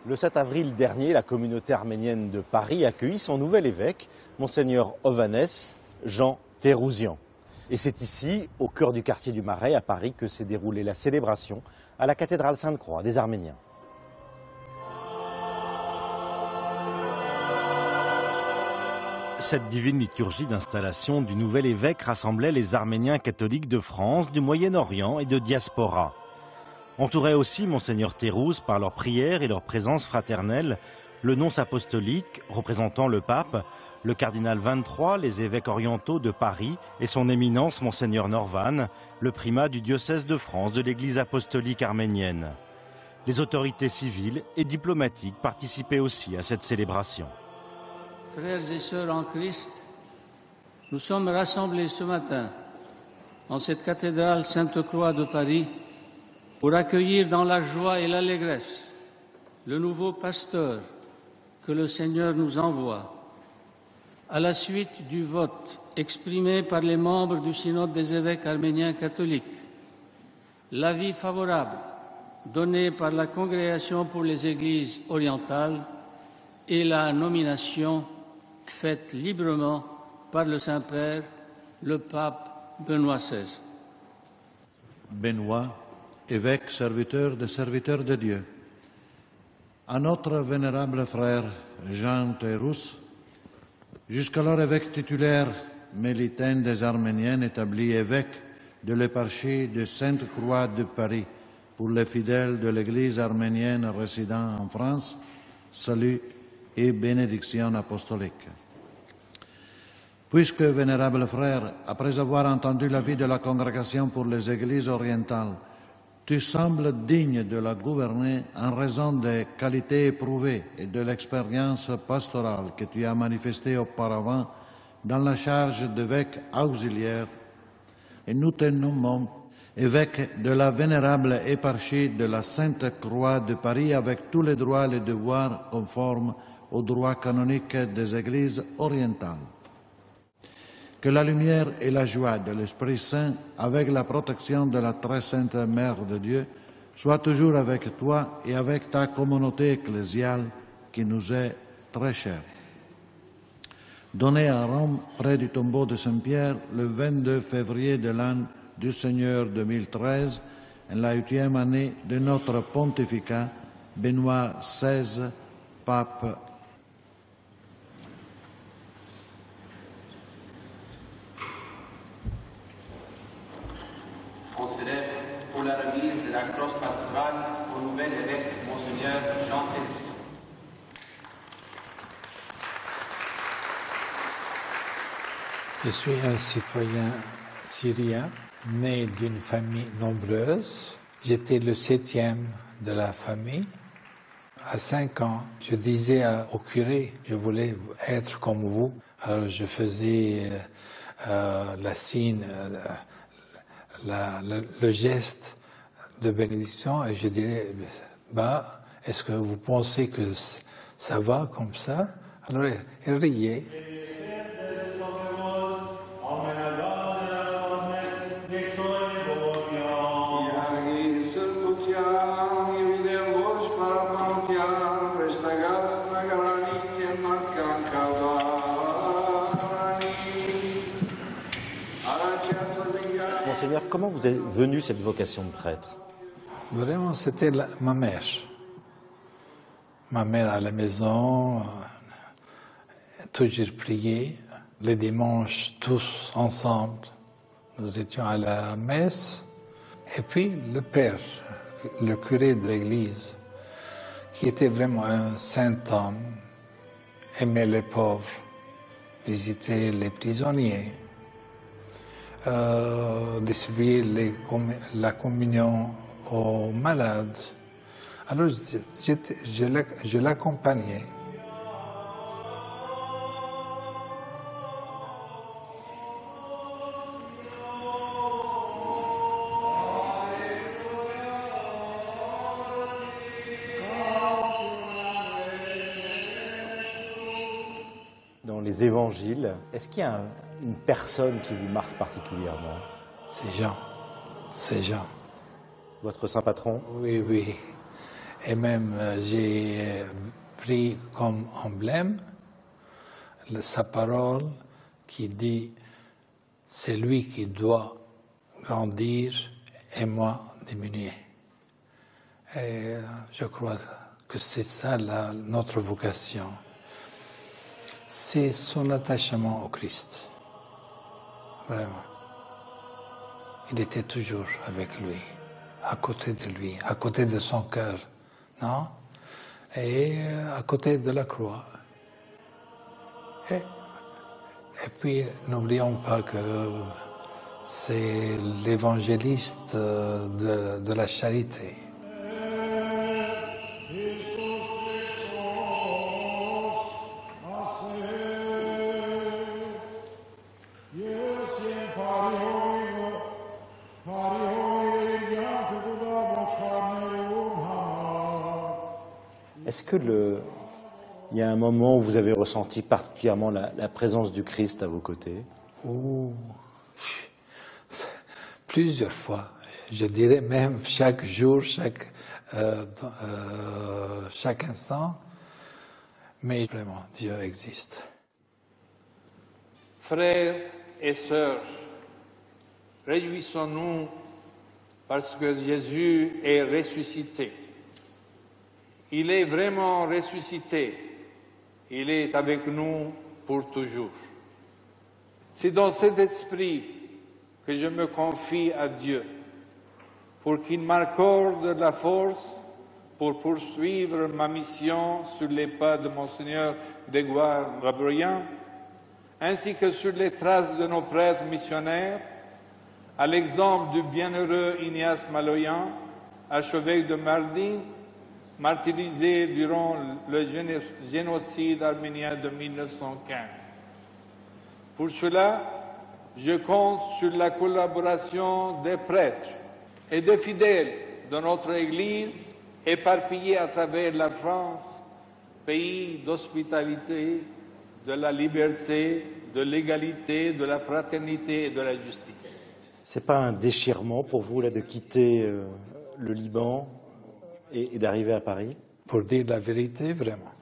Le 7 avril dernier, la communauté arménienne de Paris accueillit son nouvel évêque, Monseigneur Hovhannes Jean Terouzian. Et c'est ici, au cœur du quartier du Marais, à Paris, que s'est déroulée la célébration à la cathédrale Sainte-Croix des Arméniens. Cette divine liturgie d'installation du nouvel évêque rassemblait les Arméniens catholiques de France, du Moyen-Orient et de diaspora. Entourait aussi Monseigneur Terrouz par leurs prières et leur présence fraternelle, le nonce apostolique représentant le pape, le cardinal 23, les évêques orientaux de Paris et son éminence Monseigneur Norvan, le primat du diocèse de France de l'église apostolique arménienne. Les autorités civiles et diplomatiques participaient aussi à cette célébration. Frères et sœurs en Christ, nous sommes rassemblés ce matin en cette cathédrale Sainte-Croix de Paris pour accueillir dans la joie et l'allégresse le nouveau pasteur que le Seigneur nous envoie. À la suite du vote exprimé par les membres du Synode des évêques arméniens catholiques, l'avis favorable donné par la Congrégation pour les Églises orientales et la nomination faite librement par le Saint-Père, le pape Benoît XVI. Benoît, évêque serviteur de Dieu. À notre vénérable frère Jean Terrouz, jusqu'alors évêque titulaire mélitain des Arméniens, établi évêque de l'éparchie de Sainte-Croix de Paris pour les fidèles de l'Église arménienne résidant en France, salut et bénédiction apostolique. Puisque, vénérable frère, après avoir entendu l'avis de la Congrégation pour les Églises orientales, tu sembles digne de la gouverner en raison des qualités éprouvées et de l'expérience pastorale que tu as manifestée auparavant dans la charge d'évêque auxiliaire, et nous te nommons évêque de la vénérable éparchie de la Sainte Croix de Paris avec tous les droits et les devoirs conformes aux droits canoniques des Églises orientales. Que la lumière et la joie de l'Esprit Saint, avec la protection de la très sainte Mère de Dieu, soient toujours avec toi et avec ta communauté ecclésiale qui nous est très chère. Donné à Rome, près du tombeau de Saint-Pierre, le 22 février de l'an du Seigneur 2013, en la 8e année de notre pontificat, Benoît XVI, pape. On se lève pour la remise de la crosse pastorale au nouvel évêque Monseigneur Jean Terrouz. Je suis un citoyen syrien, né d'une famille nombreuse. J'étais le 7e de la famille. À 5 ans, je disais au curé, je voulais être comme vous. Alors je faisais la signe, le geste de bénédiction et je dirais, bah, est-ce que vous pensez que ça va comme ça? Alors il riait. Monseigneur, comment vous est venue cette vocation de prêtre? Vraiment, c'était ma mère. Ma mère à la maison, toujours prier, les dimanches tous ensemble. Nous étions à la messe. Et puis le père, le curé de l'église, qui était vraiment un saint homme, aimait les pauvres, visitait les prisonniers, distribuer la communion aux malades. Alors je l'accompagnais. Dans les évangiles, est-ce qu'il y a une personne qui vous marque particulièrement? C'est Jean. C'est Jean. Votre saint patron? Oui, oui. Et même j'ai pris comme emblème sa parole qui dit « c'est lui qui doit grandir et moi diminuer ». Et je crois que c'est ça notre vocation. C'est son attachement au Christ. Vraiment. Il était toujours avec lui, à côté de lui, à côté de son cœur, non? Et à côté de la croix. Et puis, n'oublions pas que c'est l'évangéliste de la charité. Est-ce que il y a un moment où vous avez ressenti particulièrement la présence du Christ à vos côtés? Oh, plusieurs fois. Je dirais même chaque jour, chaque instant. Mais vraiment, Dieu existe. Frères et sœurs, réjouissons-nous parce que Jésus est ressuscité. Il est vraiment ressuscité. Il est avec nous pour toujours. C'est dans cet esprit que je me confie à Dieu, pour qu'il m'accorde la force pour poursuivre ma mission sur les pas de Monseigneur Grégoire Gabriel, ainsi que sur les traces de nos prêtres missionnaires, à l'exemple du bienheureux Ignace Maloyan, archevêque de Mardin, martyrisé durant le génocide arménien de 1915. Pour cela, je compte sur la collaboration des prêtres et des fidèles de notre Église éparpillés à travers la France, pays d'hospitalité, de la liberté, de l'égalité, de la fraternité et de la justice. C'est pas un déchirement pour vous là de quitter le Liban et d'arriver à Paris? Pour dire la vérité, vraiment,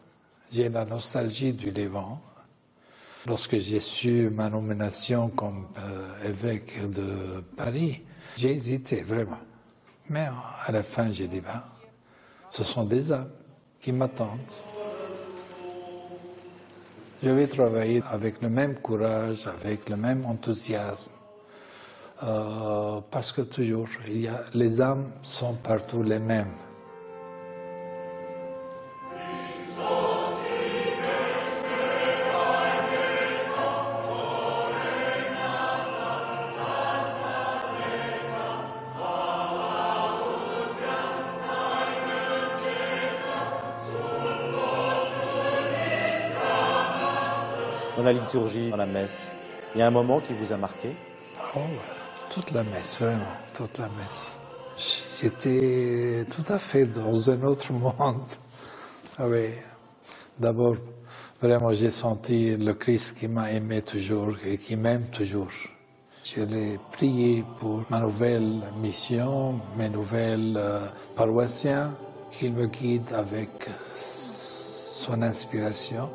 j'ai la nostalgie du Liban. Lorsque j'ai su ma nomination comme évêque de Paris, j'ai hésité vraiment. Mais à la fin, j'ai dit, ce sont des âmes qui m'attendent. Je vais travailler avec le même courage, avec le même enthousiasme, parce que toujours, les âmes sont partout les mêmes. Dans la liturgie, dans la messe, il y a un moment qui vous a marqué? Oh, toute la messe, vraiment, toute la messe. J'étais tout à fait dans un autre monde. Oui, d'abord, vraiment, j'ai senti le Christ qui m'a aimé toujours et qui m'aime toujours. Je l'ai prié pour ma nouvelle mission, mes nouvelles paroissiens, qu'il me guide avec son inspiration.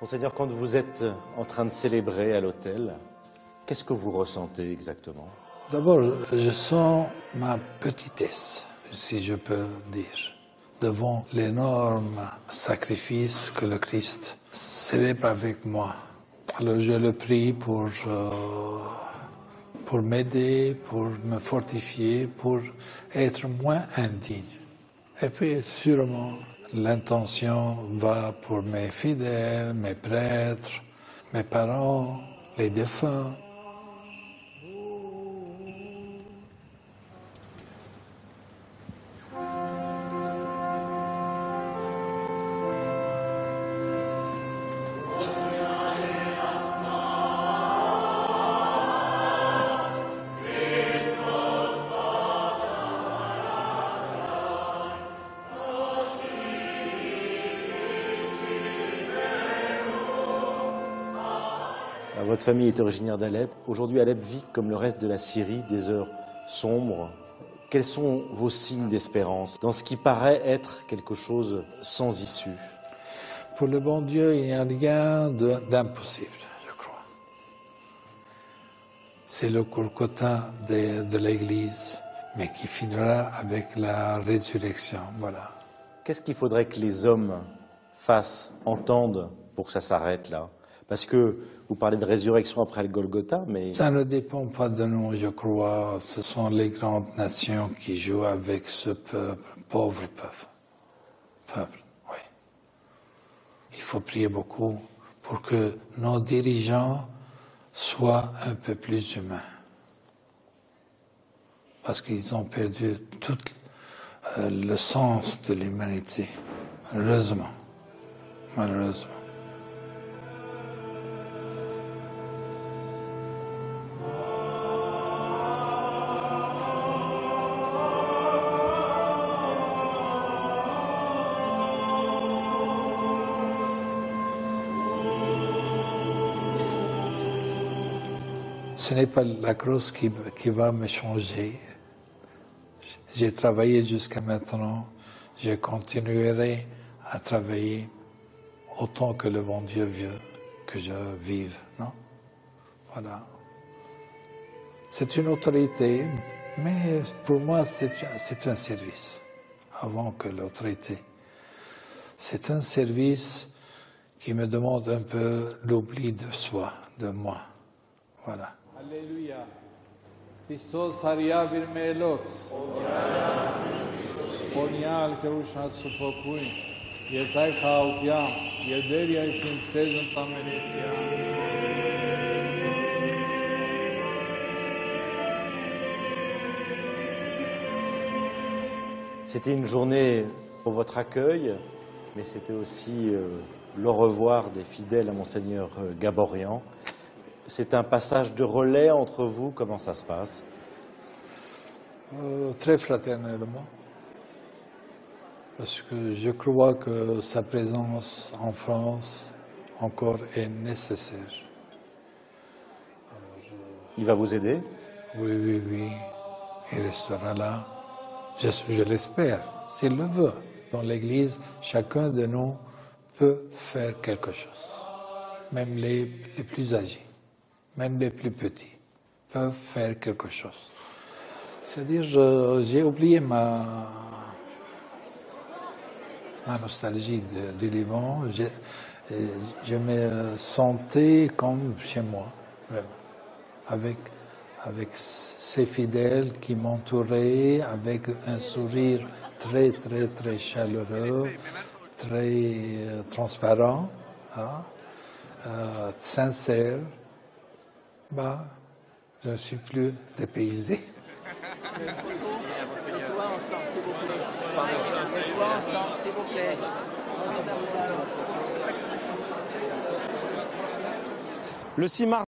Monseigneur, quand vous êtes en train de célébrer à l'autel, qu'est-ce que vous ressentez exactement? D'abord, je sens ma petitesse, si je peux dire, devant l'énorme sacrifice que le Christ célèbre avec moi. Alors je le prie pour m'aider, pour me fortifier, pour être moins indigne. Et puis, sûrement, l'intention va pour mes fidèles, mes prêtres, mes parents, les défunts. Votre famille est originaire d'Alep. Aujourd'hui, Alep vit comme le reste de la Syrie des heures sombres. Quels sont vos signes d'espérance dans ce qui paraît être quelque chose sans issue? Pour le bon Dieu, il n'y a rien d'impossible, je crois. C'est le Golgotha de l'Église, mais qui finira avec la résurrection, voilà. Qu'est-ce qu'il faudrait que les hommes fassent, entendent pour que ça s'arrête là? Parce que vous parlez de résurrection après le Golgotha, mais... Ça ne dépend pas de nous, je crois. Ce sont les grandes nations qui jouent avec ce peuple, pauvre peuple, oui. Il faut prier beaucoup pour que nos dirigeants soient un peu plus humains. Parce qu'ils ont perdu tout le sens de l'humanité, malheureusement. Ce n'est pas la croix qui va me changer. J'ai travaillé jusqu'à maintenant, je continuerai à travailler autant que le bon Dieu veut que je vive, non? Voilà. C'est une autorité, mais pour moi c'est un service, avant que l'autorité. C'est un service qui me demande un peu l'oubli de soi, de moi. Voilà. Alléluia. Christos haria virmelos. Ponial kerusha sufokuin. Yetai khautia. Yederia isin sezon tamenetia. C'était une journée pour votre accueil, mais c'était aussi le revoir des fidèles à Monseigneur Gaborian. C'est un passage de relais entre vous, comment ça se passe? Très fraternellement, parce que je crois que sa présence en France encore est nécessaire. Il va vous aider? Oui, il restera là. Je l'espère, s'il le veut. Dans l'Église, chacun de nous peut faire quelque chose, même les plus âgés. Même les plus petits peuvent faire quelque chose. C'est-à-dire, j'ai oublié ma nostalgie du Liban. Je me sentais comme chez moi, vraiment. Avec ces fidèles qui m'entouraient, avec un sourire très chaleureux, très transparent, sincère. Je ne suis plus dépaysé. Faites-toi ensemble, s'il vous plaît. Faites-toi ensemble, s'il vous plaît. Le 6 mars.